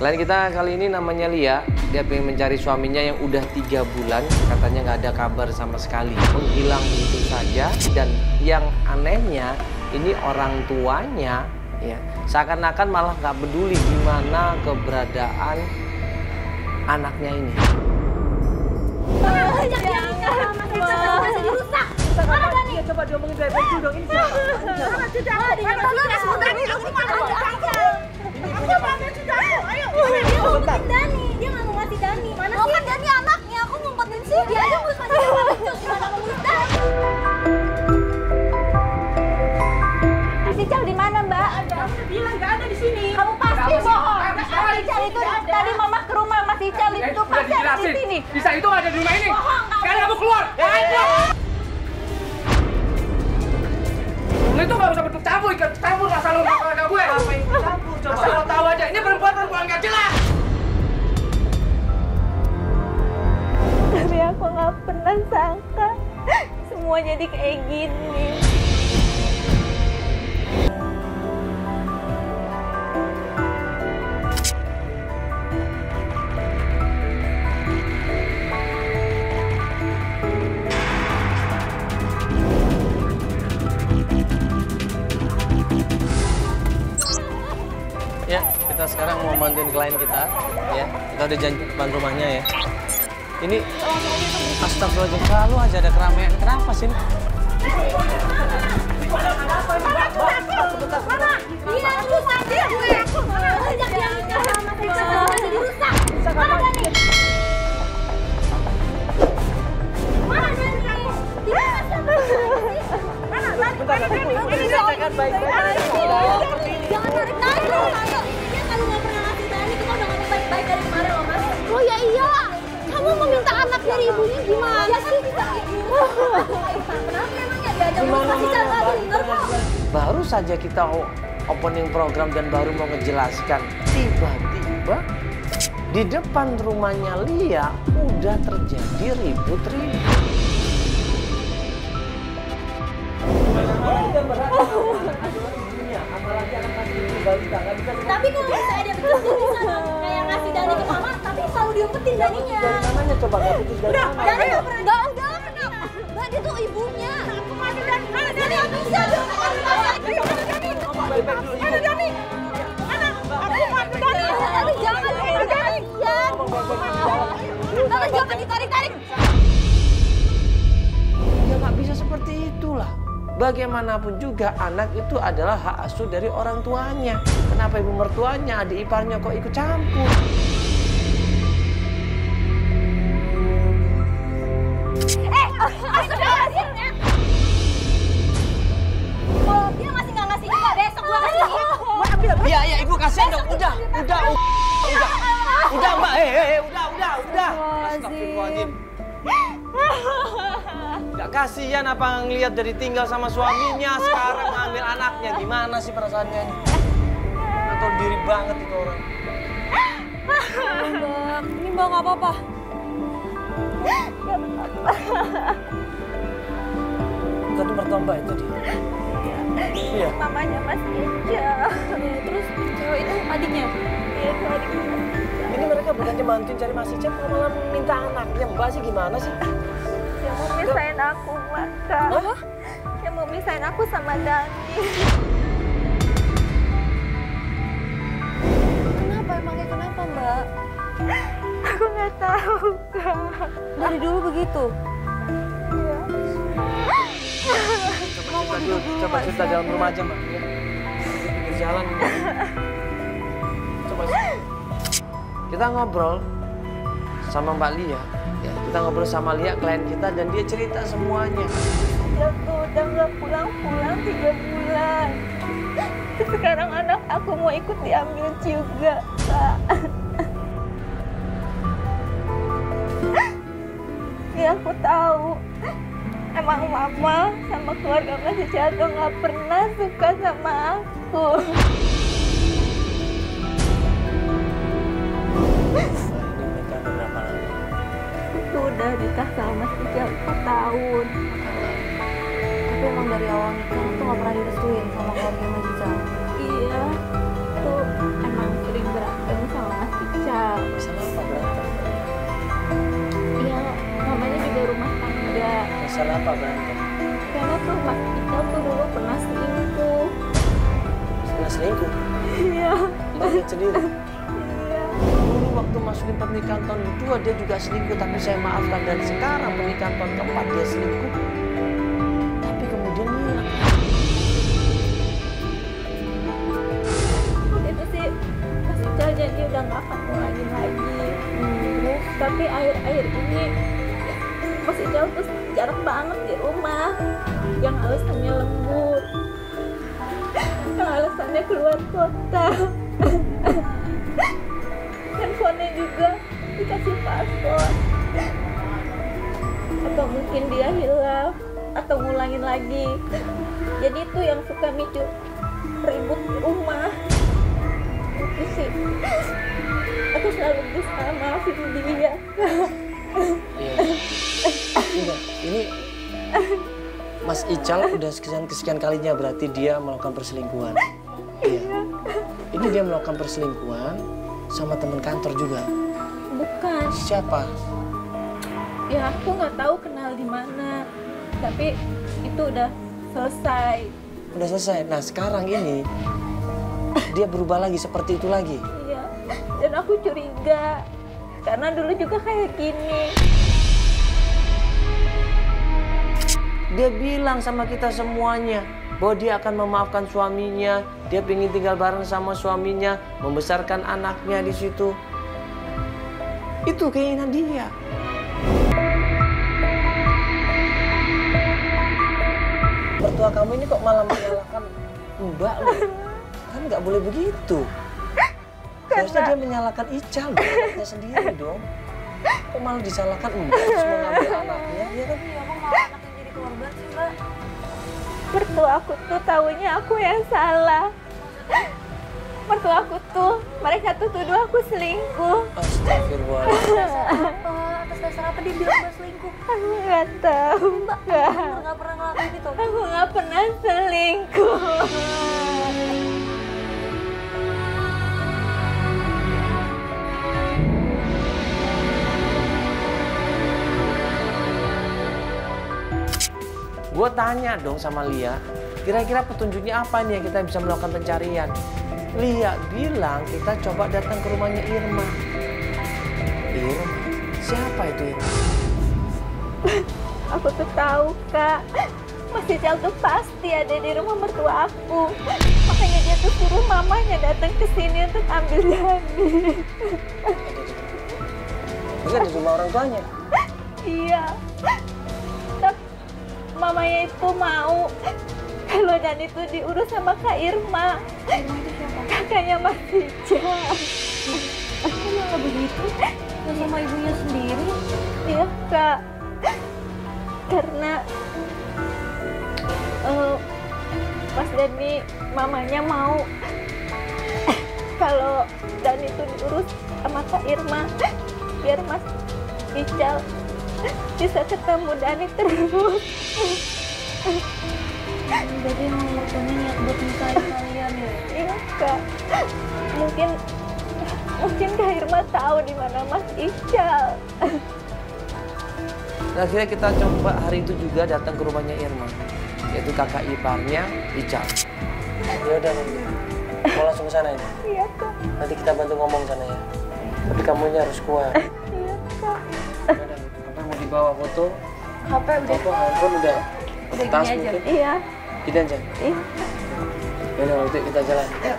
Klien kita kali ini namanya Lia. Dia pengen mencari suaminya yang udah 3 bulan. Katanya nggak ada kabar sama sekali. Menghilang begitu saja. Dan yang anehnya, ini orang tuanya ya seakan-akan malah nggak peduli gimana keberadaan anaknya ini. Masih dirusak. Mana Dani? Coba diomongin baik-baik dulu dong. Ini siapa? Dia ngumpetin Dani, dia nggak mau ngasih Dani. Mana sih? Kan Dani anaknya, aku ngumpetin sih. Dia aja ngurus masih becus, gimana mau ngurus Dani? Mas Ical di mana, Mbak? Kamu udah bilang nggak ada di sini. Kamu pasti bohong. Mas Ical itu tadi Mama ke rumah Mas Ical itu pasti ada di sini. Bisa itu ada di rumah ini. Bohong kamu. Sekarang kamu keluar. Lu itu nggak usah campur asal lu keluarga gue. Apa yang campur? Coba asal tahu aja. Ini perempuan nggak jelas. Tapi aku nggak pernah sangka semua jadi kayak gini. Ya, kita sekarang mau bantuin klien kita. Ya, kita udah janji depan rumahnya ya. Ini astagfirullahaladzim, selalu aja ada keramaian. Kenapa sih? Jangan tarik-tarik dong, ayo. Dia kalau nggak pernah ngasih Dani, kita udah ngomong baik-baik dari kemarin loh, Mas. Oh ya iyalah. Kamu meminta anak dari ibunya gimana sih? Kenapa emangnya diajak ngurus Mas Ical nggak bener kok? Baru saja kita opening program dan baru mau ngejelaskan. Tiba-tiba di depan rumahnya Lia udah terjadi ribut-ribut. Tapi kalau misalnya dia betul bisa kayak ngasih Dani ke Mama, tapi selalu diumpetin Daninya. Namanya coba nggak putus dari Udah, mana? Dani nggak pernah. Enggak, kenapa? Mbak, dia tuh ibunya. Aku mati Dani. Mana Dani? Nggak bisa dong. Mana Dani? Mana Dani? Mana? Aku mati Dani. Tapi jangan ditarik. Tapi jangan ditarik-tarik. Ya nggak bisa seperti itulah. Bagaimanapun juga anak itu adalah hak asuh dari orang tuanya. Kenapa ibu mertuanya, adik iparnya kok ikut campur? Astagfirullahaladzim. Kalau dia masih nggak ngasih juga, besok gua kasih. Iya, ibu kasihan dong. Udah, mbak. Udah. Astagfirullahaladzim. Gak kasihan apa ngelihat dari tinggal sama suaminya sekarang ngambil anaknya. Gimana sih perasaannya ini? Gak tahu diri banget itu orang. Mbak, ini Mbak nggak apa-apa. Tadi mertua mbak itu tadi. Iya. Mamanya Mas Ical. Terus cewek itu adiknya? Iya, itu adiknya Mas Ical. Ini mereka bukannya bantuin cari Mas Ical, malah minta anaknya. Mbak sih gimana sih? Yang mau misahin aku, Mbak. Apa? Yang mau misahin aku sama Dani. Kenapa emangnya kenapa, Mbak? Aku nggak tahu, Kak. Dari dulu begitu? Iya. Coba cerita dalam rumah aja, Mbak. Ya. Di jalan. Coba. Kita ngobrol sama Mbak Lia. Ya, kita ngobrol sama Lia, klien kita, dan dia cerita semuanya. Dia tuh udah nggak pulang-pulang 3 bulan. Terus sekarang anak aku mau ikut diambil juga, Kak. Ya aku tahu. Emang Mama sama keluarga Mas Ical tuh nggak pernah suka sama aku. Aku udah nikah sama Mas Ical 4 tahun. Tapi emang dari awal nikah tuh nggak pernah direstuin sama keluarga Mas Ical. Iya, tuh emang sering berantem sama Mas enggak. Masalah apa berantem? Karena tuh Mas Ical tuh dulu pernah selingkuh. Pernah selingkuh? Iya. Mbak lihat sendiri. Iya. Dulu waktu masukin pernikahan tahun kedua dia juga selingkuh, tapi saya maafkan. Dan sekarang pernikahan tahun keempat dia selingkuh, tapi kemudian hilang. Itu sih Mas Ical janji udah nggak akan ngulangin lagi. Terus tapi akhir-akhir ini Mas Ical tuh jarang banget di rumah. Yang alasannya lembur, yang alasannya keluar kota. Handphonenya juga dikasih password. Atau mungkin dia hilang atau ngulangin lagi. Jadi itu yang suka micu ribut di rumah. Itu sih aku selalu berusaha maafin dia. Iya. Udah, ini Mas Ical udah kesekian kalinya berarti dia melakukan perselingkuhan. Iya. Ini dia melakukan perselingkuhan sama teman kantor juga. Bukan. Siapa? Ya aku nggak tahu kenal di mana. Tapi itu udah selesai. Udah selesai. Nah sekarang ini dia berubah lagi seperti itu lagi. Iya. Dan aku curiga karena dulu juga kayak gini. Dia bilang sama kita semuanya bahwa dia akan memaafkan suaminya, dia ingin tinggal bareng sama suaminya, membesarkan anaknya di situ. Itu keinginan dia. Mertua kamu ini kok malah menyalahkan Mbak loh. Kan nggak boleh begitu. Harusnya dia menyalahkan Ical, anaknya sendiri dong. Kok malah disalahkan Mbak terus mengambil anaknya? Dia kan Aku mau anak yang jadi korban sih, Mbak. Mertua aku tuh taunya aku yang salah. Mertua aku tuh, mereka tuh tuduh aku selingkuh. astagfirullah. Atas dasar apa dia bilang Mbak selingkuh? Aku nggak tahu. Mbak nggak pernah ngelakuin itu. Aku nggak pernah selingkuh. Gue tanya dong sama Lia, kira-kira petunjuknya apa nih yang kita bisa melakukan pencarian? Lia bilang kita coba datang ke rumahnya Irma. Irma? Siapa itu Irma? Aku tuh tahu, Kak. Mas Ical tuh pasti ada di rumah mertua aku. Makanya dia tuh suruh mamanya datang ke sini untuk ambil Dani. Dia di rumah orang tuanya? Iya. Tapi mamanya itu mau kalau Dani itu diurus sama Kak Irma. Irma itu siapa? Kakaknya Mas Ical. Aku nggak begitu. Nggak sama ibunya sendiri. Iya, Kak. Karena Mas Dani, mamanya mau kalau Dani itu diurus sama Kak Irma, biar Mas Ical bisa ketemu Dani terus. Jadi emang mertuanya niat buat nikahin kalian ya? Iya, Kak. Mungkin Kak Irma tahu di mana Mas Ical. Nah, akhirnya kita coba hari itu juga datang ke rumahnya Irma, yaitu kakak iparnya Ical. Ya udah, mau langsung ke sana ya? Iya, Kak. Nanti kita bantu ngomong sana ya. Tapi kamunya harus kuat. Iya, Kak. Udah, apa mau dibawa foto? HP udah. Foto, handphone udah. Udah Tas gini aja. mungkin? Iya. Gini aja. Iya. Ya udah, waktu kita jalan. Yuk.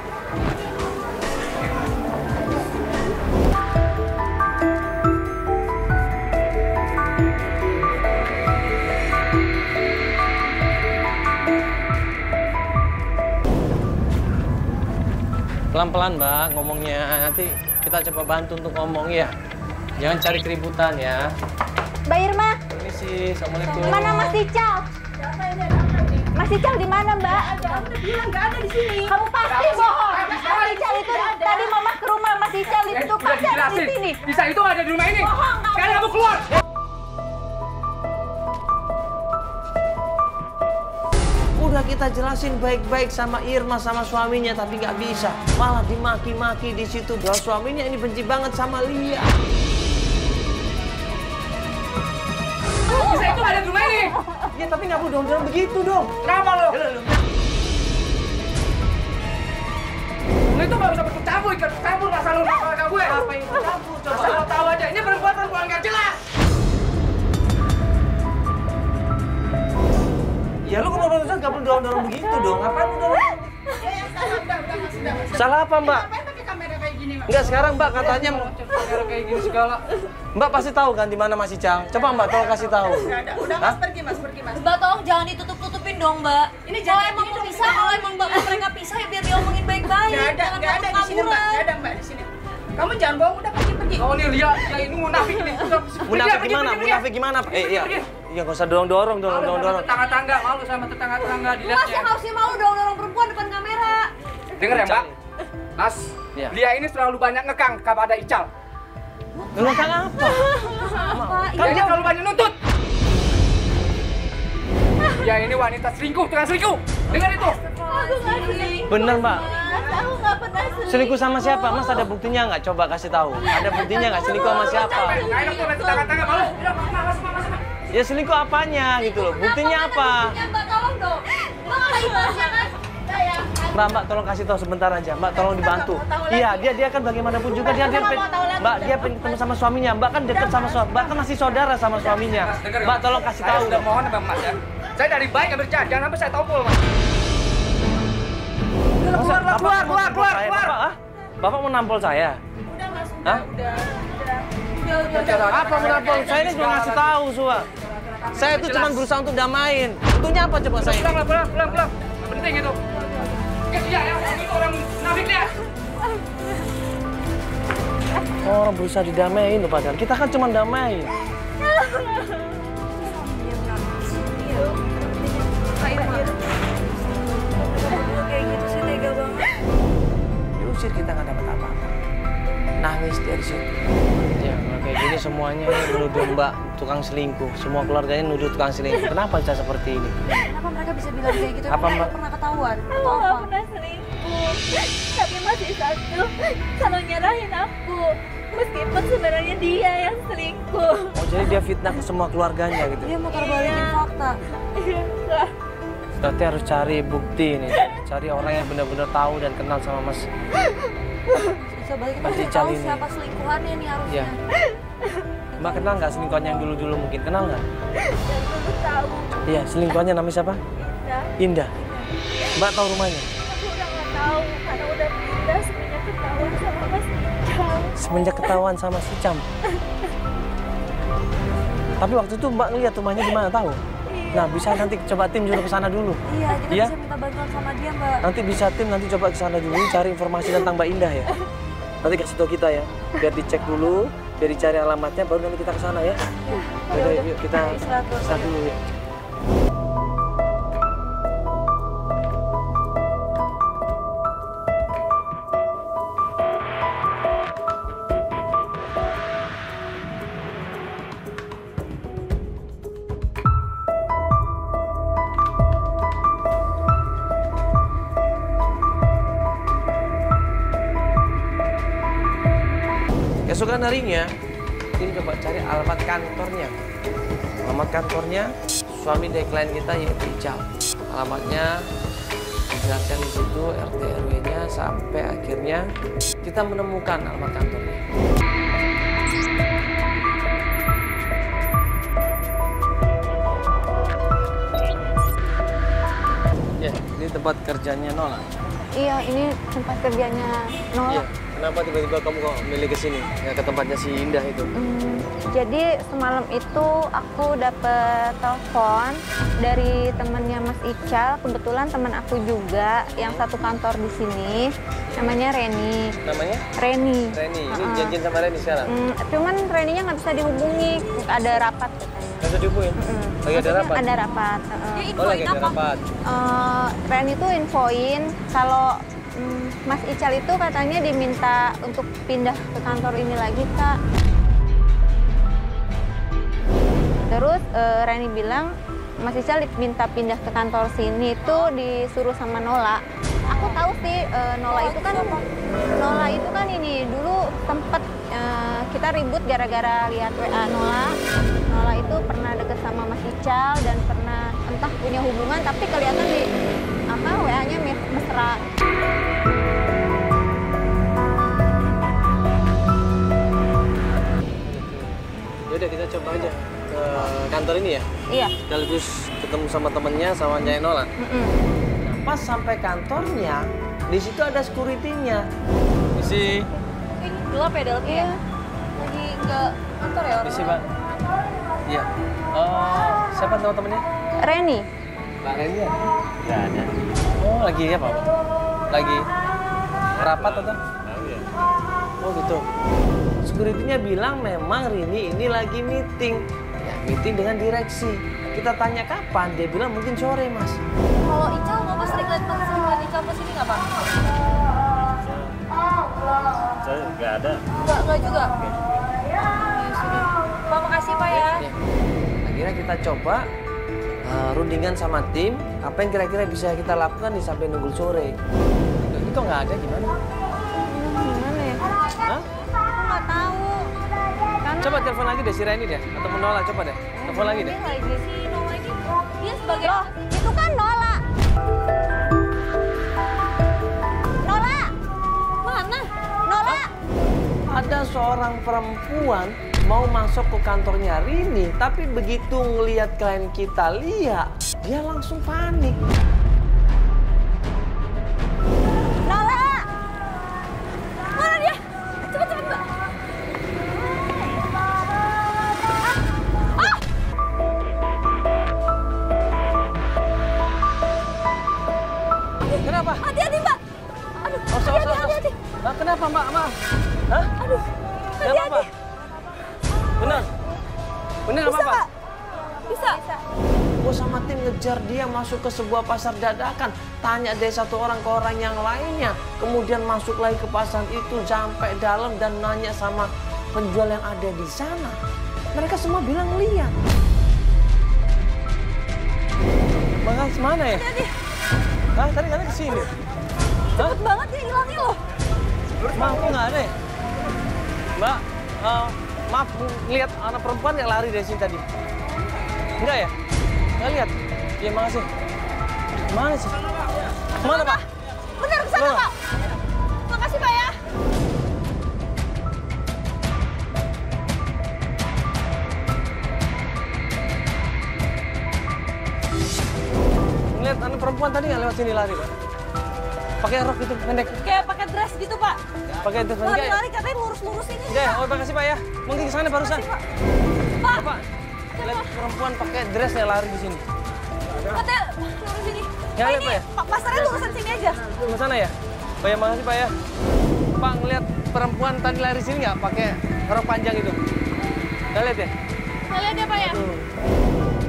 Pelan-pelan Mbak ngomongnya, nanti kita coba bantu untuk ngomong ya. Jangan cari keributan ya. Mbak Irma, Ini sih, Assalamualaikum. mana Mas Ical? Mas Ical di mana, Mbak? Kamu udah bilang nggak ada di sini. Kamu pasti bohong. Mas Ical itu tadi mama ke rumah Mas Ical itu pasti ada di sini. Bisa itu ada di rumah ini. Bohong, kamu. Sekarang kamu keluar. Udah kita jelasin baik-baik sama Irma sama suaminya, tapi nggak bisa. Malah dimaki-maki di situ bahwa suaminya ini benci banget sama Lia. Bisa itu ada di Iya, tapi nggak perlu dorong-dorong begitu dong. Kenapa lo? Lo itu nggak bisa ikut campur masalah rumah tangga gue. Apa yang ikut campur? Coba. Asal lo tahu aja, ini perbuatan bukan nggak jelas. Ya lu kalau barusan nggak perlu dorong-dorong begitu dong. Ngapain lu dorong? Salah apa, Mbak? Enggak, sekarang Mbak katanya Cara kayak gini segala. Mbak pasti tahu kan di mana Mas Ical. Coba Mbak tolong kasih tahu. Udah Mas, pergi Mas. Mbak tolong jangan ditutup-tutupin dong, Mbak. Ini kalau emang mau pisah, kalau emang mereka pisah ya biar diomongin baik-baik. Jangan Nggak ada di sini Mbak, nggak ada Mbak di sini. Kamu jangan bohong, udah pergi. Oh nih lihat, ya ini munafik nih. Munafik gimana? Munafik gimana? Iya. Iya, nggak usah dorong-dorong. Tetangga-tetangga, malu sama tetangga-tetangga Mas dilihatnya. yang harusnya malu dorong-dorong perempuan depan kamera. Dengar ya Mbak, Mas, Iya. Lia ini selalu banyak ngekang kepada Ical. Ngekang apa? Kan dia selalu banyak nuntut. Ya ini wanita selingkuh, tukang selingkuh. Dengar itu. Aku nggak selingkuh. Bener, Mbak. Aku nggak pernah selingkuh. Selingkuh sama siapa? Mas ada buktinya nggak? Coba kasih tahu. Ada buktinya nggak selingkuh sama siapa? Nggak enak tuh tetangga-tetangga malu. Udah, masuk. Ya selingkuh apanya gitu loh. Buktinya apa? Mbak tolong dong. Mbak nggak ikhlas ya kan? Mbak tolong kasih tahu sebentar aja. Mbak tolong dibantu. Iya, dia kan bagaimanapun juga dia Mbak dia pengen ketemu sama suaminya. Mbak kan dekat sama suami. Mbak kan masih saudara sama suaminya. Mbak tolong kasih Saya tahu. sudah mohon sama Mas ya. Saya dari baik nggak bercanda, jangan sampai saya tompol Mas. Keluar. Bapak mau nampol saya? Udah Mas, Hah? udah. Apa mau nampol? Saya ini cuma ngasih tahu, Suwa. Saya itu cuma berusaha untuk damaiin. Untungnya apa coba saya? Pulang. Nggak penting itu. Iya ya, itu orang munafik dia. Orang berusaha didamaiin loh padahal. Kita kan cuma damaiin. Kayak gitu sih tega banget. Diusir kita nggak dapat apa-apa. Nangis dari situ. Ya, kayak gini semuanya nuduh Mbak tukang selingkuh. Semua keluarganya nuduh tukang selingkuh. Kenapa bisa seperti ini? Kenapa mereka bisa bilang kayak gitu? Apa, Mbak? Pernah ketahuan? Atau Aku apa? nggak pernah selingkuh, tapi masih satu selalu nyerahin aku, meskipun sebenarnya dia yang selingkuh. Oh, jadi dia fitnah ke semua keluarganya gitu. Dia muter balikin fakta. Iya. Berarti harus cari bukti nih. Cari orang yang benar-benar tahu dan kenal sama Mas. Coba kita Mas harus Ical tahu ini. siapa selingkuhannya nih harusnya. Iya. Mbak kenal nggak selingkuhannya yang dulu-dulu mungkin? Kenal nggak? Dan dulu tahu, Iya, selingkuhannya namanya siapa? Indah. Indah. Mbak tahu rumahnya? Aku udah nggak tahu karena udah pindah semenjak ketahuan sama Mas Ical. Semenjak ketahuan sama si Cam. Tapi waktu itu Mbak ngeliat rumahnya di mana tahu? Nah, bisa nanti coba tim suruh ke sana dulu. Iya, kita Iya? bisa minta bantuan sama dia, Mbak. Nanti bisa tim nanti coba ke sana dulu cari informasi tentang Mbak Indah ya. Nanti kasih tahu kita ya. Biar dicek dulu, biar dicari alamatnya baru nanti kita ke sana ya. Yaudah, yuk kita istirahat dulu ya. Keesokan harinya, ini coba cari alamat kantornya. Alamat kantornya suami dari klien kita yaitu Ical. Alamatnya dijelaskan di situ, RT RW-nya sampai akhirnya kita menemukan alamat kantornya. Ya, ini tempat kerjanya Nola. Iya, ini tempat kerjanya Nola. Iya. Kenapa tiba-tiba kamu kok milih ke sini? Ya ke tempatnya si Indah itu. Jadi semalam itu aku dapet telepon dari temannya Mas Ical. Kebetulan teman aku juga yang satu kantor di sini. Namanya Reni. Namanya? Reni. Reni. Ini janjian sama Reni sekarang? Cuman Reninya nggak bisa dihubungi. Ada rapat katanya. Nggak bisa dihubungin? Lagi ada Maksudnya rapat? ada rapat. Oh, lagi ada rapat. Reni tuh infoin kalau Mas Ical itu katanya diminta untuk pindah ke kantor ini lagi, Kak. Terus Reni bilang Mas Ical minta pindah ke kantor sini itu disuruh sama Nola. Aku tahu sih Nola itu kan ini dulu sempet kita ribut gara-gara lihat WA Nola. Nola itu pernah deket sama Mas Ical dan pernah entah punya hubungan tapi kelihatan di WA-nya mesra. Yaudah kita coba aja ke kantor ini ya. Iya. Sekaligus ketemu sama temennya sama Nyai Nola. Nah, pas sampai kantornya, di situ ada security-nya. Misi. Ini gelap ya dalamnya? Iya. Lagi nggak kantor ya orang? Misi, Pak. Iya. Siapa teman-temannya? Reni. Mbak Reni ya? Nggak ada. Oh, lagi apa, Pak? Lagi rapat atau? Oh gitu. Security-nya bilang memang Rini ini lagi meeting. Ya, meeting dengan direksi. Kita tanya kapan, dia bilang mungkin sore, Mas. Kalau Ical, Bapak sering lihat Ical ke sini nggak, Pak? Saya nggak ada. Nggak juga? Ya sudah. Pak, makasih Pak ya. Ya. Akhirnya kita coba rundingan sama tim, apa yang kira-kira bisa kita lakukan di sampai nunggu sore. Itu nggak ada gimana? Gimana ya? Hah? Nggak tahu. Karena Coba telepon lagi deh si Reni deh, atau Nola coba deh. Telepon lagi deh. Dia lagi si Nola ini. Dia sebagai loh, itu kan Nola. Nola. mana? Nola. Ada seorang perempuan mau masuk ke kantornya Rini, tapi begitu ngelihat klien kita Lia, dia langsung panik. Nola. Mana dia? Cepet Mbak. Kenapa? Hati-hati Mbak. Aduh. Hati-hati. Nah, kenapa Mbak? Hah? Aduh. Gak apa-apa? Benar? Benar Bisa apa-apa? Pak? Bisa. Gue sama tim ngejar dia masuk ke sebuah pasar dadakan. Tanya dari satu orang ke orang yang lainnya. Kemudian masuk lagi ke pasar itu sampai dalam dan nanya sama penjual yang ada di sana. Mereka semua bilang lihat. Bang mana ya? Hati-hati. Hah? Tadi katanya kesini. Cepet banget dia hilangnya loh. Maaf, kok nggak ada ya? Mbak, maaf, lihat anak perempuan yang lari dari sini tadi. Enggak ya? Nggak lihat? Iya, makasih. Mana sih? Mana, Pak? Bener kesana Mana? Pak. Makasih Pak ya. Ngeliat anak perempuan tadi nggak lewat sini lari, Pak? Pakai rok itu pendek. Kayak pakai dress gitu Pak. Pakai itu pendek. Lari-lari katanya lurus-lurus ini. Enggak ya? Oh, makasih, Pak ya. Mungkin ke sana barusan. Pak. Pak, lihat perempuan pakai dress yang lari di sini. Katanya lurus ini. Ya, Pak lihat, ini Pak ya. pasarnya lurusan sini aja. Ke sana ya? Oh ya, makasih, Pak ya. Pak, ngeliat perempuan tadi lari sini nggak pakai rok panjang itu? Nggak lihat ya? Nggak lihat ya Pak ya?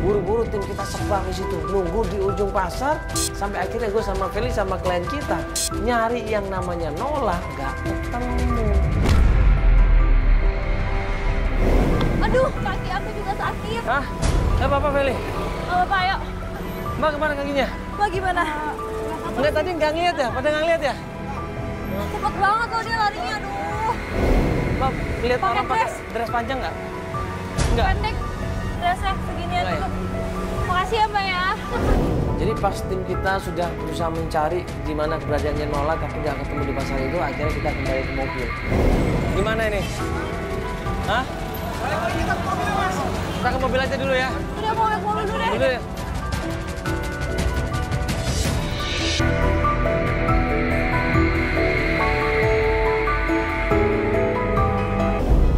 Buru-buru tim kita sebar di situ, nunggu di ujung pasar sampai akhirnya gue sama Feli sama klien kita nyari yang namanya Nola, nggak ketemu. Aduh, kaki aku juga sakit. Hah? Nggak apa-apa Feli? Nggak apa-apa, ayo. Mbak kemana kakinya? Mbak gimana? Nggak, tadi nggak ngeliat ya? Pada nggak ngeliat ya? Cepet banget loh dia larinya, aduh. Mbak, lihat Pakai orang pakai dress. dress panjang nggak? Nggak. Pendek, dressnya seginian Nggak ya? tuh. Makasih ya Mbak ya. Jadi pas tim kita sudah berusaha mencari di mana keberadaannya Nola tapi nggak ketemu di pasar itu, akhirnya kita kembali ke mobil. Gimana ini? Hah? Kita ke mobil aja dulu ya. Udah mau naik mobil dulu deh. Dulu ya.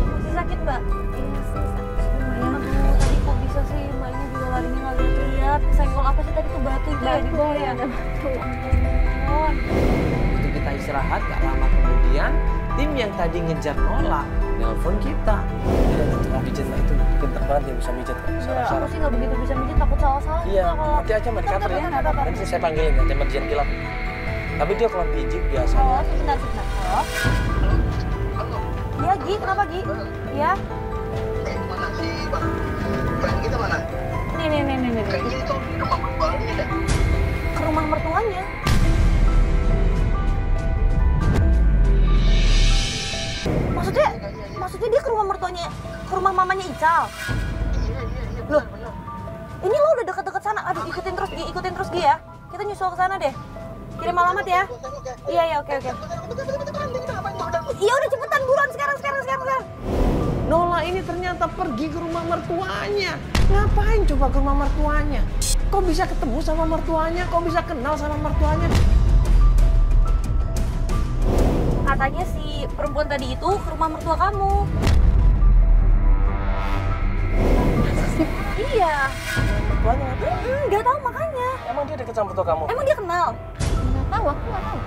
Masih sakit Mbak? Iya sih sakit. Aduh, tadi kok bisa sih Mbak ini juga larinya nggak lihat. Senggol apa sih tadi tuh batu itu ya di bawah ya? Ada batu. Waktu kita istirahat, gak lama kemudian tim yang tadi ngejar Nola nelpon kita. Dia tukang pijet lah, itu pintar banget dia bisa pijet. Ya, aku sih nggak begitu bisa mijit, takut salah-salah Iya, juga kalau. nanti aja mereka Bentar, ya. bentar, bentar. Nanti saya panggilin ya, emergency kilap. Tapi dia kalau pijit Oh, biasanya. sebentar. Halo? Iya, Gi. Kenapa, Gi? Iya? Mana sih, Bang? Klien kita mana? Ini Nih. Ke rumah mertuanya. Maksudnya dia ke rumah mertuanya, ke rumah mamanya Ical. Loh, ini lo udah deket-deket sana. Aduh, ikutin terus Gi ya. Kita nyusul ke sana deh. Kirim alamat ya. Iya, oke. Iya udah cepetan buruan sekarang. Nola ini ternyata pergi ke rumah mertuanya. Ngapain coba ke rumah mertuanya? Kok bisa ketemu sama mertuanya? Kok bisa kenal sama mertuanya? Katanya si perempuan tadi itu ke rumah mertua kamu. Iya. Mertuanya ngapain? Nggak tahu makanya. Emang dia deket sama mertua kamu? Emang dia kenal? Nggak tahu, aku nggak tahu.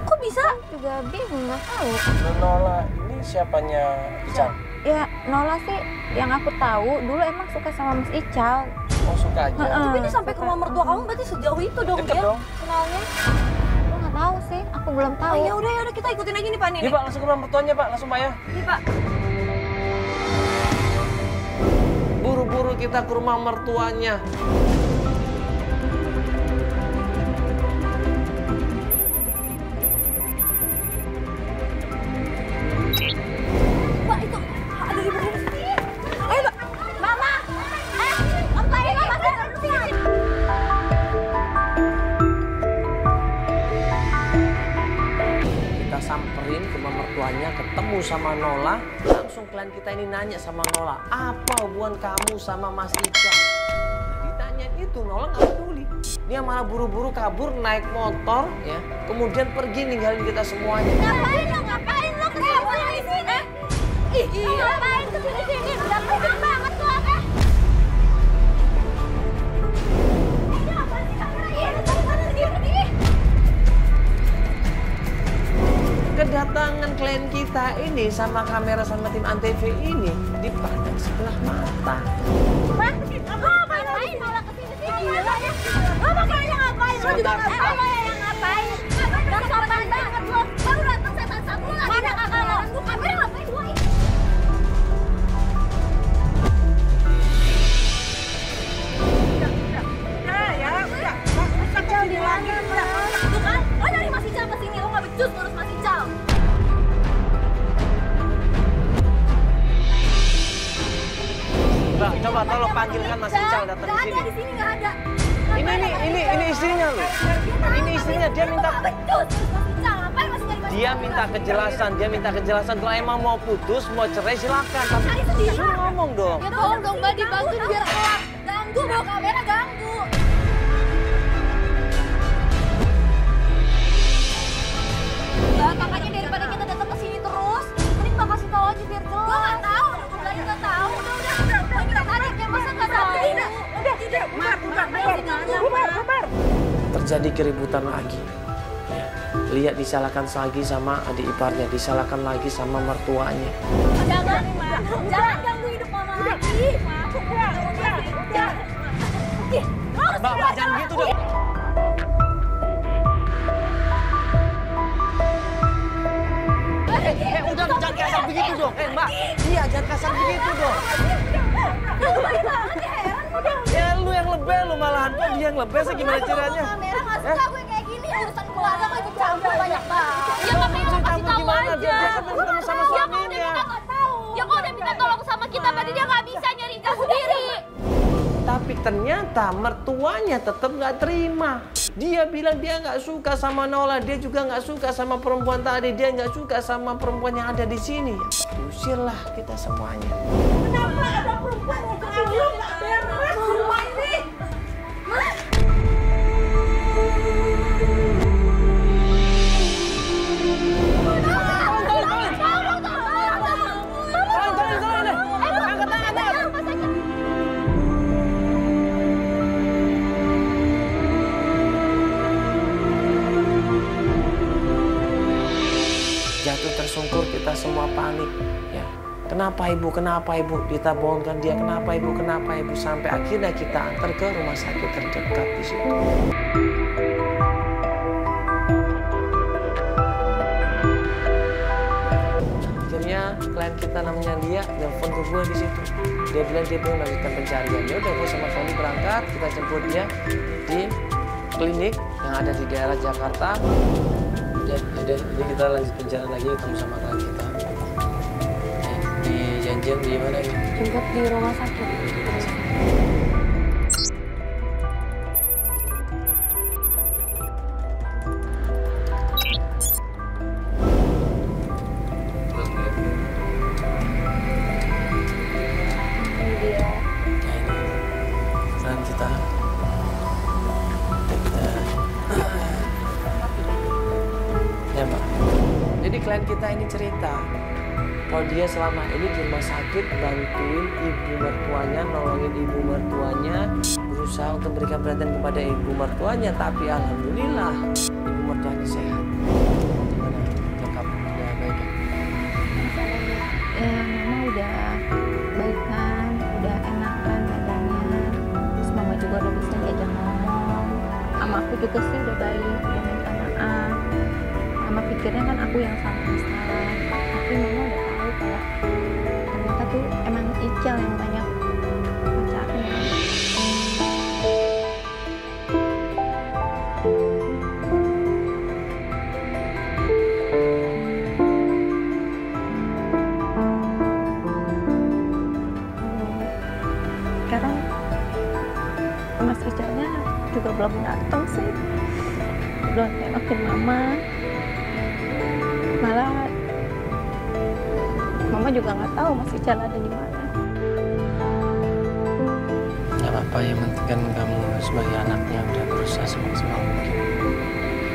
Kok bisa? Juga bingung, nggak tahu. Nola ini siapanya Ical? Ya, Nola sih yang aku tahu dulu emang suka sama Mas Ical. Oh, suka aja. Tapi ini sampai ke rumah mertua kamu berarti sejauh itu dong Deket dia dong. kenalnya. Aku nggak tahu sih, aku belum tahu. Oh, ya udah kita ikutin aja nih Pak nih. Iya Pak, langsung ke rumah mertuanya Pak, langsung Pak ya. Nih Pak. Buru-buru kita ke rumah mertuanya. Mbak itu ada di berdiri sini. Ayo Mbak. Mama. Ngapain Mama? Sini. Kita samperin ke rumah mertuanya, ketemu sama Nola. Langsung klien kita ini nanya sama Nola, apa hubungan kamu sama Mas Ical? Nah, ditanyain itu Nola nggak peduli. Dia malah buru-buru kabur naik motor ya, kemudian pergi ninggalin kita semuanya. Ngapain lo kesini di sini? Ih, ngapain kesini? Udah pusing banget tuh apa? Ini apa sih kamera? Iya, pergi. Kedatangan klien kita ini sama kamera sama tim Antv ini dipandang sebelah mata. Mas, ngapain malah kesini-sini? Gila ya. Lo makanya ngapain? Lo juga ngapain? Lo yang ngapain? Gak sopan banget lo. Baru datang setan satu lagi. Mana kakak lo? Gue kamera ngapain gue? Ical di mana? Tuh kan, lo dari Mas Ical ke sini. Lo gak becus ngurus Mas Ical. Mbak, coba tolong panggilkan Mas Ical datang ke sini. Gak ada di sini, gak ada. Ini istrinya loh. Ini istrinya, dia minta Dia minta kejelasan kalau emang mau putus, mau cerai silakan. Tapi Cari sendiri. suruh ngomong dong. Ya tolong dong Mbak dibantuin biar kelar. Ganggu bawa kamera ganggu. Mbak, makanya daripada kita datang ke sini terus, mending Mbak kasih tahu aja biar jelas. Gua nggak tahu, gue bilangin nggak tahu. Udah. Kita tarik ya masa nggak tahu. Bubar. Terjadi keributan lagi. Ya. Lihat disalahkan lagi sama adik iparnya, disalahkan lagi sama mertuanya. Jangan ganggu hidup mama lagi. Mbak, jangan gitu dong. Udah jangan kasar begitu dong. Mbak, iya jangan kasar begitu dong. Ya lu yang lebih lu malahan, kok dia yang lebih sih gimana caranya? Kamera nggak suka gue kayak gini, urusan keluarga gue ikut campur banyak banget. Ya makanya lu kasih tahu aja. Dia kan belum ketemu sama suaminya. Ya kok udah minta tolong sama kita, berarti dia nggak bisa nyari Ical sendiri. Tapi ternyata mertuanya tetap nggak terima. Dia bilang dia nggak suka sama Nola, dia juga nggak suka sama perempuan tadi, dia nggak suka sama perempuan yang ada di sini. Usirlah kita semuanya. Kenapa ada perempuan yang kecil nggak beres rumah ini? Jatuh tersungkur, kita semua panik. Ya, kenapa ibu? Kita bohongkan dia, kenapa ibu? Sampai akhirnya kita antar ke rumah sakit terdekat di situ. Akhirnya klien kita ternyata namanya Lia nelfon ke gue di situ. Dia bilang dia pengen melanjutkan pencarian. Ya udah, gue sama Feli berangkat, kita jemput dia di klinik yang ada di daerah Jakarta. Jadi kita lanjut pencarian lagi, ketemu sama klien kita. Di janjian di mana nih? Jemput di rumah sakit. Klien kita ini cerita kalau dia selama ini di rumah sakit bantuin ibu mertuanya, nolongin ibu mertuanya, berusaha untuk memberikan perhatian kepada ibu mertuanya, tapi alhamdulillah ibu mertuanya sehat. Gimana? Cakap udah baik ya? Mama udah baikan, udah enakan badannya. Terus mama juga udah bisa diajak ngomong. Sama aku juga sih udah baik, udah minta maaf. Mama pikirnya kan aku yang salah, tapi mama udah tahu kalau ternyata tuh emang Ical yang banyak pacarnya. Sekarang Mas Icalnya juga belum datang sih, belum nengokin mama. Malah mama juga nggak tahu Mas Ical ada di mana. Nggak apa-apa, yang penting kan kamu sebagai anaknya udah berusaha semaksimal mungkin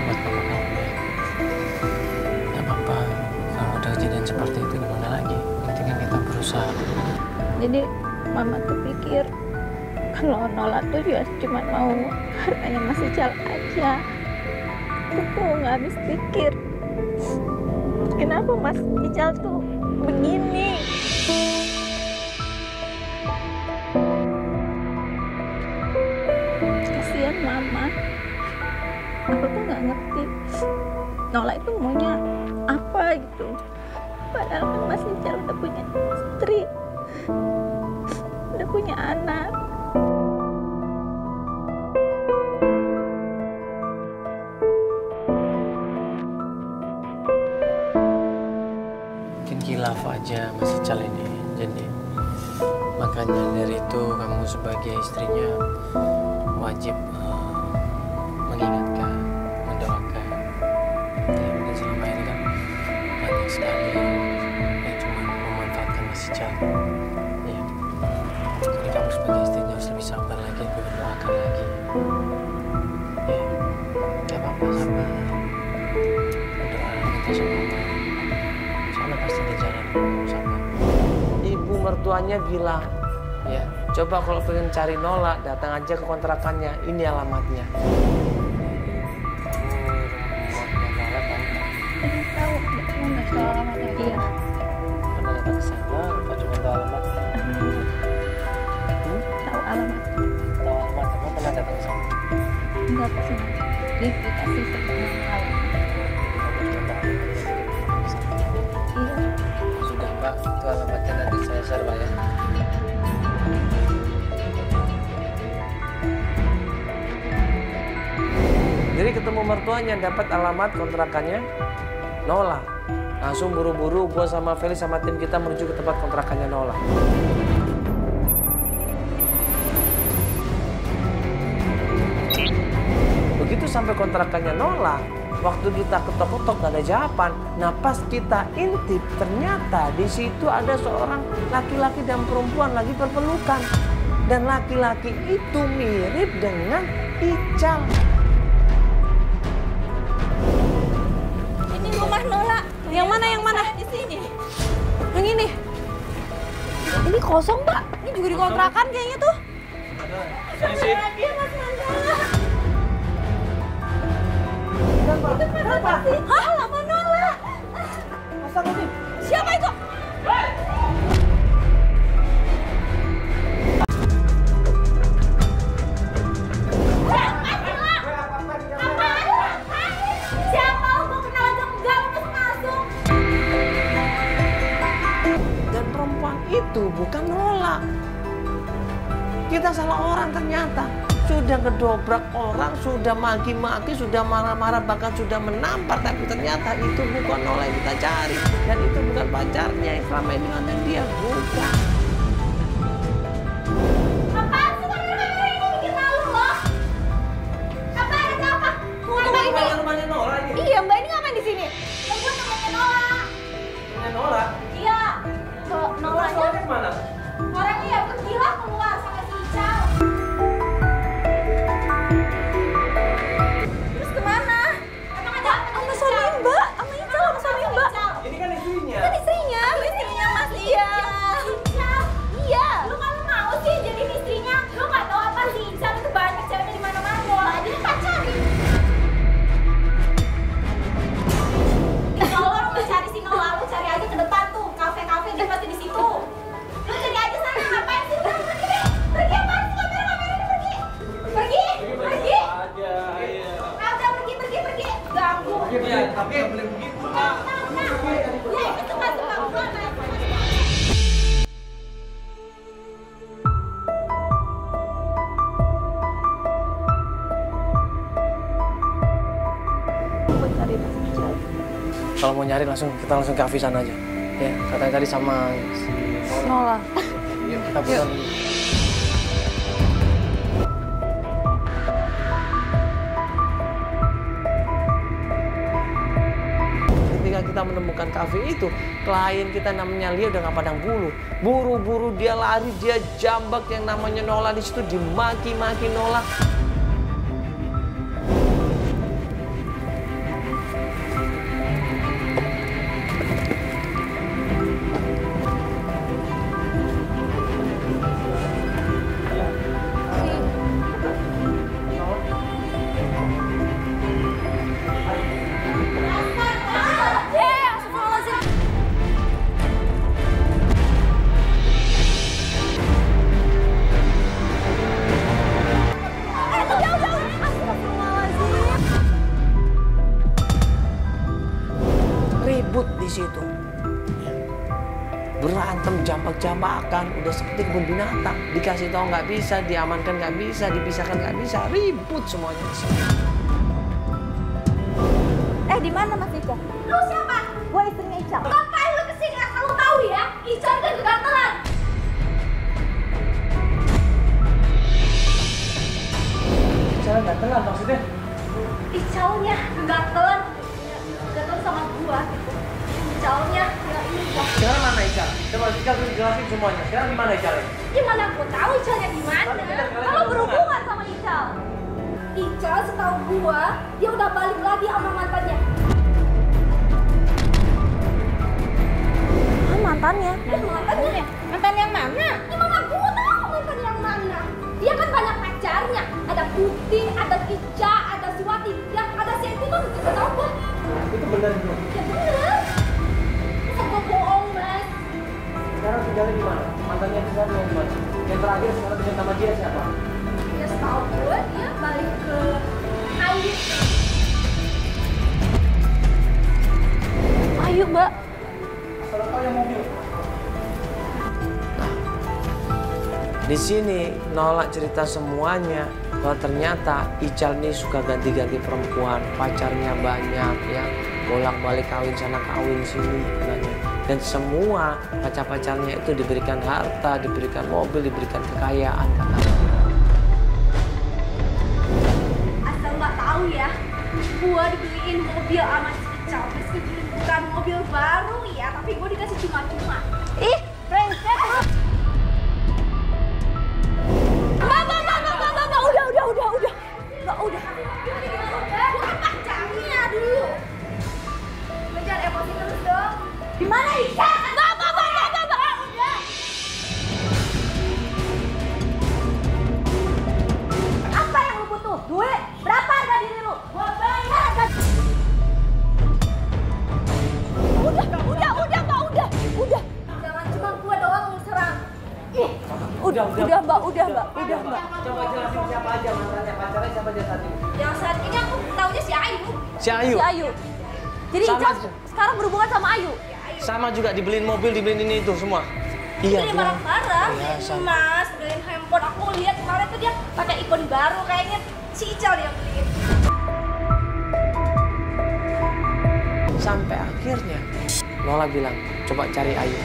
buat mama kamu ya. Nggak apa-apa, kalau udah kejadian seperti itu gimana lagi? Yang penting kan kita berusaha. Jadi mama tuh pikir kalau nolak tuh juga cuma mau harganya Mas Ical aja. Aku tuh nggak habis pikir. Kenapa Mas Ical tuh begini? Kasihan mama. Aku tuh nggak ngerti nolak itu maunya apa gitu. Padahal kan Mas Ical udah punya istri, udah punya anak. Hilaf aja Mas Ical ini, jadi makanya dari itu kamu sebagai istrinya wajib mengingatkan, mendoakan. Ya mungkin selama ini kan banyak sekali yang cuma memanfaatkan Mas Ical. Ya, jadi kamu sebagai istrinya harus lebih sabar lagi, lebih mendoakan lagi. Ya, gak apa-apa, sabar. Berdoa minta sama Allah. Pasti di jalan sama. Ibu mertuanya bilang, ya coba kalau pengen cari nolak datang aja ke kontrakannya, ini alamatnya. Tahu, nggak tahu alamatnya. Iya. Pernah datang ke sana, apa cuma tahu alamat? Tahu alamat. Tahu alamat, kamu pernah datang ke sana? Enggak sih, dikasih sebelum alamat. Iya. Sudah Pak, itu alamatnya nanti saya share Pak ya. Jadi ketemu mertuanya, dapat alamat kontrakannya, nolak. Langsung buru-buru gue sama Feli sama tim kita menuju ke tempat kontrakannya nolak. Begitu sampai kontrakannya nolak, waktu kita ketok-ketok gak ada jawaban. Nah pas kita intip, ternyata di situ ada seorang laki-laki dan perempuan lagi berpelukan. Dan laki-laki itu mirip dengan Ical. Ini rumah Nola. Yang mana? Yang mana? Di sini. Yang ini. Ini kosong, Mbak. Ini juga dikontrakan kayaknya tuh. Dia Mas Mandala. Kenapa sih? Hah? Lama Nola. Masa ini? Siapa itu? Kita salah orang ternyata. Sudah ngedobrak orang, sudah maki-maki, sudah marah-marah, bahkan sudah menampar. Tapi ternyata itu bukan Nola yang kita cari. Dan itu bukan pacarnya yang selama ini ngonten dia. Bukan. Apaan sih kamera-kamera ini bikin malu loh? Apa ada apa? Apa ini? Rumahnya Nola ini. Iya, Mbak ini ngapain di sini? Yang gue temennya Nola. Rumahnya Nola. Iya. Kok Nolanya? Nolanya kemana? Orangnya ya pergi lah keluar sama si Ical. Terus kemana? Emang ada apa? Sama suami Mbak, sama Ical, sama suami Mbak. Ini kan istrinya. Kan istrinya Mas. Iya. Ical. Iya. Lu kan mau sih jadi istrinya? Lu nggak tahu apa sih Ical itu banyak ceweknya di mana-mana. Nola aja lu pacarin. Kalau orang mau cari si Nola, lu cari aja ke depan tuh, kafe-kafe dia pasti di situ. Lu cari aja sana, ngapain sih? Udah pergi deh. Pergi apaan sih kamera-kamera ini pergi? Pergi. Aja, iya. Ah, udah pergi. Ganggu. Iya, tapi nggak boleh begitu, Pak. Ya, itu kan tukang gua, Mas. Kalau mau nyari kita langsung ke kafe sana aja. Ya, katanya tadi sama Nola. Yuk, kita pulang. Ketika kita menemukan kafe itu, klien kita namanya Lia udah nggak pandang bulu. Buru-buru dia lari, dia jambak yang namanya Nola di situ, dimaki-maki Nola. Ribut di situ, berantem jambak-jambakan, udah seperti kebun binatang. Dikasih tahu nggak bisa, diamankan nggak bisa, dipisahkan nggak bisa, ribut semuanya di sini. Di mana Mas Ical? Lu siapa? Gue istrinya Ical. Ngapain lu kesini? Asal lu tahu ya, Ical udah kegatelan. Cara nggak telat maksudnya? Icalnya kegatelan. Kegatelan sama gua gitu. Icalnya ya ini gua. Sekarang mana Ical? Coba Ical jelasin semuanya. Sekarang di mana Ical? Gimana gua tahu Icalnya di mana? Kalau berhubungan sama Ical. Ical setahu gua, dia udah balik lagi sama mantannya. Mantannya? Mantannya? Mantan yang mana? Ya mana gua tahu mantan yang mana. Dia kan banyak pacarnya. Ada Putih, ada Ica, ada Suwati, ada Seti tuh kita tahu gua. Itu benar itu. Ya bener. Masa gua bohong, Mas? Sekarang tinggalnya di mana? Mantannya di sana di mana? Yang terakhir sekarang dengan nama dia siapa? Ya setahu gue dia balik ke Ayu. Ayo, Mbak. Kalau tahu yang mobil. Di sini Nola cerita semuanya bahwa ternyata Ical ini suka ganti-ganti perempuan, pacarnya banyak ya, bolak-balik kawin sana kawin sini katanya. Dan semua pacar-pacarnya itu diberikan harta, diberikan mobil, diberikan kekayaan katanya. Asal nggak tahu ya, gua dibeliin mobil sama si Ical. Meskipun bukan mobil baru ya, tapi gua dikasih cuma-cuma. Ih, brengsek. Udah. Bukan pacarnya dulu. Lu jangan emosi terus dong. Di mana Ica? Enggak. Udah. Apa yang lu butuh? Duit? Berapa harga diri lu? Gua bayar harga. Udah. Jangan cuma gua doang yang serang. Ih. Udah, Mbak. Coba jelasin siapa aja mantannya, pacarnya siapa aja tadi? Yang saat ini aku taunya si Ayu. Si Ayu, Si Ayu. Jadi Sama Ical aja. sekarang berhubungan sama Ayu. sama juga dibeliin mobil, dibeliin ini itu semua. Iya, Dia marah-marah. perhiasan. Mas, beliin handphone. Aku lihat kemarin tuh dia pakai iPhone baru, kayaknya si Ical dia beliin. Sampai akhirnya Lola bilang, coba cari Ayu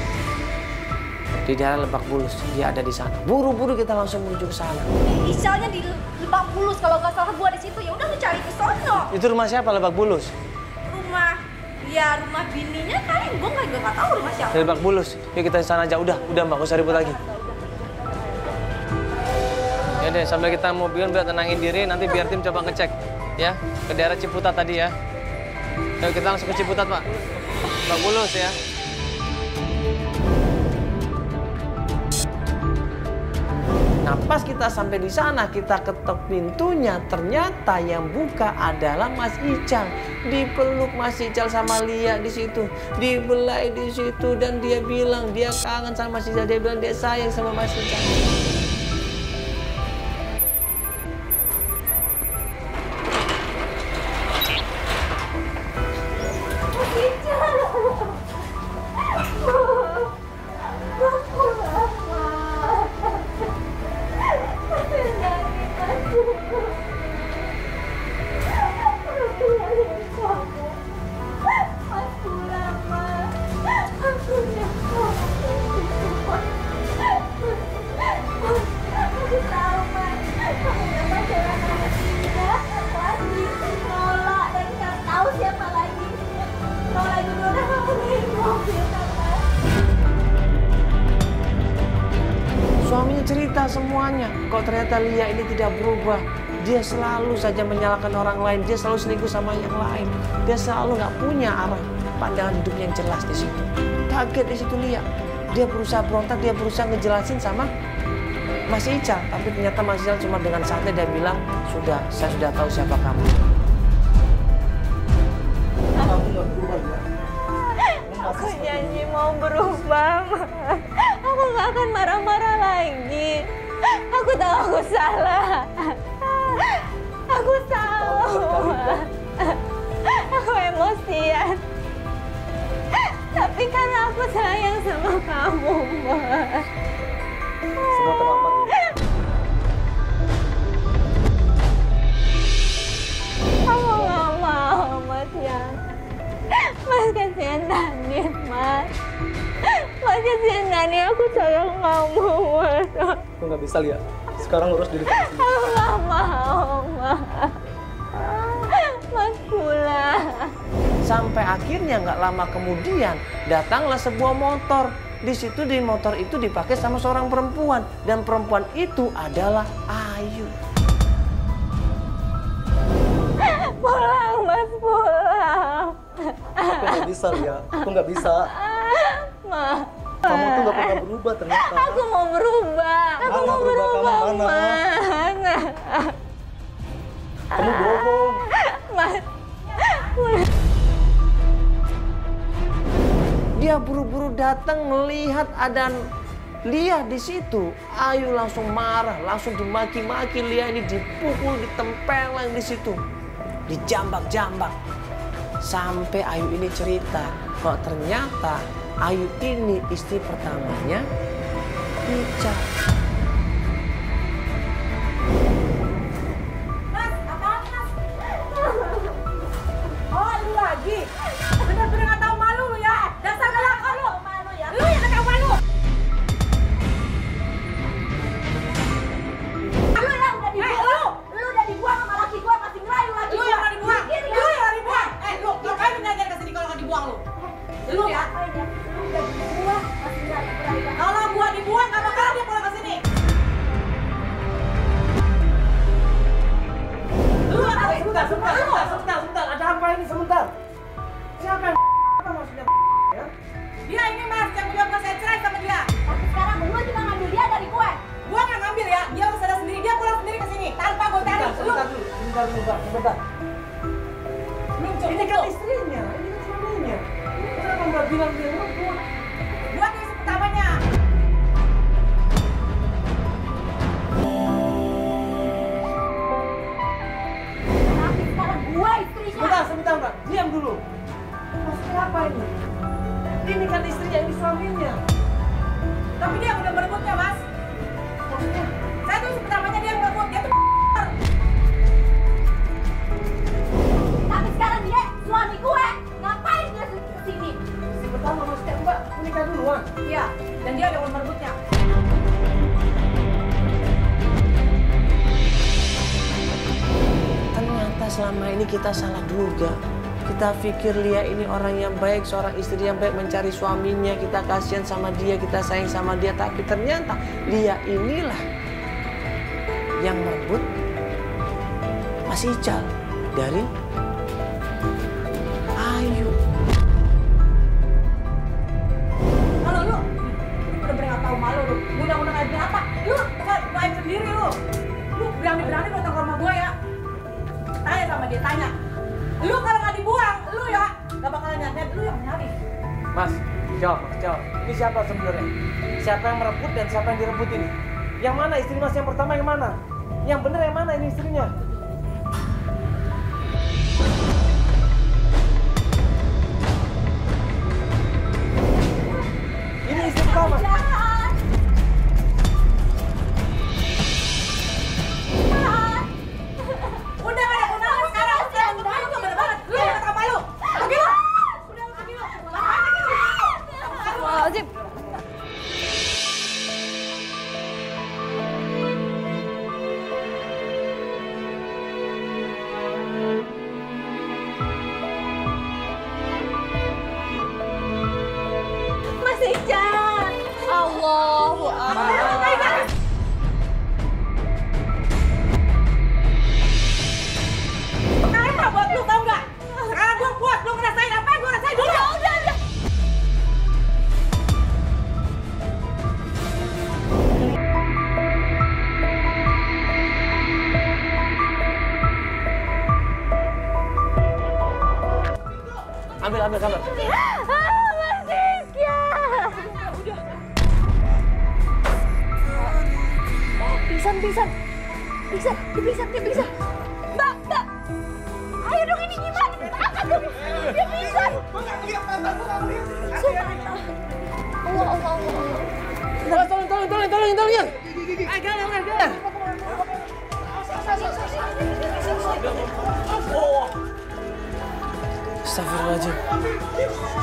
di daerah Lebak Bulus, dia ada di sana. Buru-buru kita langsung menuju ke sana. Icalnya di Lebak Bulus, kalau nggak salah gua di situ. Ya udah lu cari ke sono. Itu rumah siapa Lebak Bulus? Rumah bininya kali. Gua nggak tahu rumah siapa. Di Lebak Bulus. Yuk kita di sana aja. Udah Mbak, gak usah ribut lagi. Ya deh, sambil kita mobil biar tenangin diri, nanti biar tim coba ngecek ya ke daerah Ciputat tadi ya. Yuk kita langsung ke Ciputat, Pak. Lebak Bulus ya. Nah, pas kita sampai di sana, kita ketok pintunya. Ternyata yang buka adalah Mas Ical. Dipeluk Mas Ical sama Lia di situ, dibelai di situ, dan dia bilang dia kangen sama Mas Ical. Dia bilang dia sayang sama Mas Ical. Suaminya cerita semuanya. Kok ternyata Lia ini tidak berubah. Dia selalu saja menyalahkan orang lain. Dia selalu selingkuh sama yang lain. Dia selalu nggak punya arah pandangan hidup yang jelas di situ. Kaget di situ Lia. Dia berusaha berontak, dia berusaha ngejelasin sama Mas Ical. Tapi ternyata Mas Ical cuma dengan santai dia bilang, sudah, saya sudah tahu siapa kamu. Aku janji mau berubah, Ma. Aku nggak akan marah-marah lagi. Aku tahu aku salah. Aku tahu, Ma. Aku emosian. Tapi karena aku sayang sama kamu, Ma. Semua terlambat. Aku nggak mau, Mas Yang. Mas kasihan Dani, Mas. Mas kasihan Dani, aku sayang kamu, Mas. Aku nggak bisa lihat. Sekarang urus diri kamu sendiri. Aku nggak mau, Mas. Mas pulang. Sampai akhirnya nggak lama kemudian datanglah sebuah motor. Di situ di motor itu dipakai sama seorang perempuan, dan perempuan itu adalah Ayu. Pulang, Mas, pulang. Aku nggak bisa lihat. Aku nggak bisa. Ma. Kamu tuh nggak pernah berubah ternyata. Aku mau berubah. Aku Mana mau berubah berubah, kamu, mana? Mas. Kamu bohong. Mas. Dia buru-buru datang melihat ada Lia di situ. Ayu langsung marah, langsung dimaki-maki. Lia ini dipukul, ditempeleng di situ, dijambak-jambak. Sampai Ayu ini cerita, kok ternyata Ayu ini istri pertamanya Ical. Mas, apaan Mas? Oh, lu lagi? Bener-bener nggak tahu malu lu ya? Dasar kelakar lu! Lu yang nggak tahu malu! Lu yang udah dibuang! Lu udah dibuang sama laki gua masih ngerayu lagi. Lu yang udah dibuang! Lu yang udah dibuang! Lu ngapain mengajar ke sini kalau nggak dibuang lu? Lu ya? Lu udah dibuang masih ngerayu. Kalau gua dibuang, nggak bakalan dia pulang ke sini. Lu apa? Sebentar. Ada apa ini sebentar? Siapa yang apa maksudnya ya? Dia ini Mas, yang udah saya cerai sama dia. Tapi sekarang lu juga ngambil dia dari gue. Gua nggak ngambil ya, dia harus sadar sendiri, dia pulang sendiri ke sini tanpa gua cari. Sebentar dulu, Mbak. Belum Ini kan cukup. istrinya, ini kan suaminya. Kenapa Mbak bilang dia perempuan? Gua tuh istri pertamanya. Tapi sekarang gue istrinya. Sebentar Mbak, diam dulu. Maksudnya apa ini? Ini kan istrinya, ini suaminya. Tapi dia udah merebutnya, Mas. Saya tuh pertamanya dia yang merebut, dia tuh Tapi sekarang dia suami gue. Ngapain dia kesini? Si pertama maksudnya Mbak menikah duluan. iya, dan dia udah merebutnya. Ternyata selama ini kita salah duga. Kita pikir Lia ini orang yang baik, seorang istri yang baik, mencari suaminya, kita kasihan sama dia, kita sayang sama dia. Tapi ternyata Lia inilah yang merebut Mas Ical dari Ayu. Kalau lu bener-bener nggak tahu malu lu, undang-undang aibnya apa? Lu aib sendiri lu. Lu berani-berani datang ke rumah gue ya. Tanya sama dia, tanya. Lu kalau nggak dibuang, lu ya nggak bakalan nyadar, lu yang nyari. Mas, jawab. Ini siapa sebenarnya? Siapa yang merebut dan siapa yang direbut ini? Yang mana istri Mas yang pertama yang mana? Yang benar yang mana ini istrinya? Ini istri pertama. Udah nggak ada gunanya sekarang, udah gunanya tuh bener banget. Lu yang kata malu. Pergi lu. Udah lu pergi lu. Astagfirullahaladzim. Mas Ical. Allahu Akbar. Karma buat lu, tau nggak? Sekarang gue puas, lu ngerasain apa yang gue rasain dulu. Udah. Ambil gambar. Mas Ical. Pingsan. Mbak. Ayo dong, ini gimana? Angkat dong. Dia pingsan. Subhanallah. Allah. Tolong.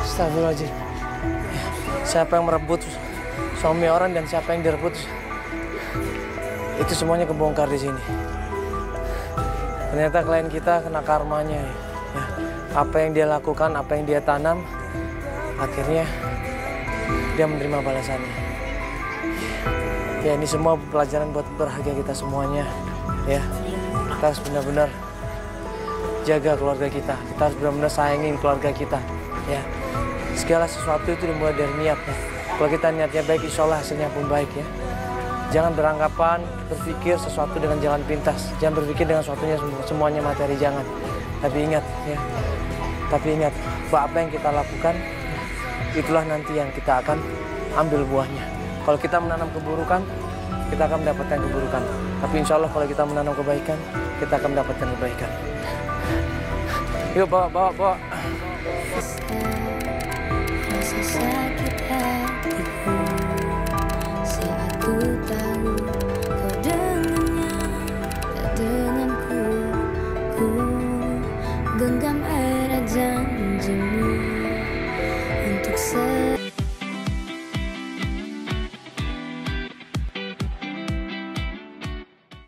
Astagfirullahaladzim. Siapa yang merebut suami orang dan siapa yang direbut, itu semuanya kebongkar di sini. Ternyata klien kita kena karmanya. Ya. Apa yang dia lakukan, apa yang dia tanam, akhirnya dia menerima balasannya. Ya, ini semua pelajaran buat berharga kita semuanya. Ya, kita harus benar-benar jaga keluarga kita. Kita harus benar-benar sayangin keluarga kita. Ya, segala sesuatu itu dimulai dari niat. Ya. Kalau kita niatnya baik, insya Allah hasilnya pun baik ya. Jangan beranggapan berpikir sesuatu dengan jalan pintas. Jangan berpikir dengan sesuatunya semuanya materi, jangan. Tapi ingat ya. Bahwa apa yang kita lakukan itulah nanti yang kita akan ambil buahnya. Kalau kita menanam keburukan, kita akan mendapatkan keburukan. Tapi insya Allah kalau kita menanam kebaikan, kita akan mendapatkan kebaikan. Yuk bawa. Rasa sakit hatiku saat ku tahu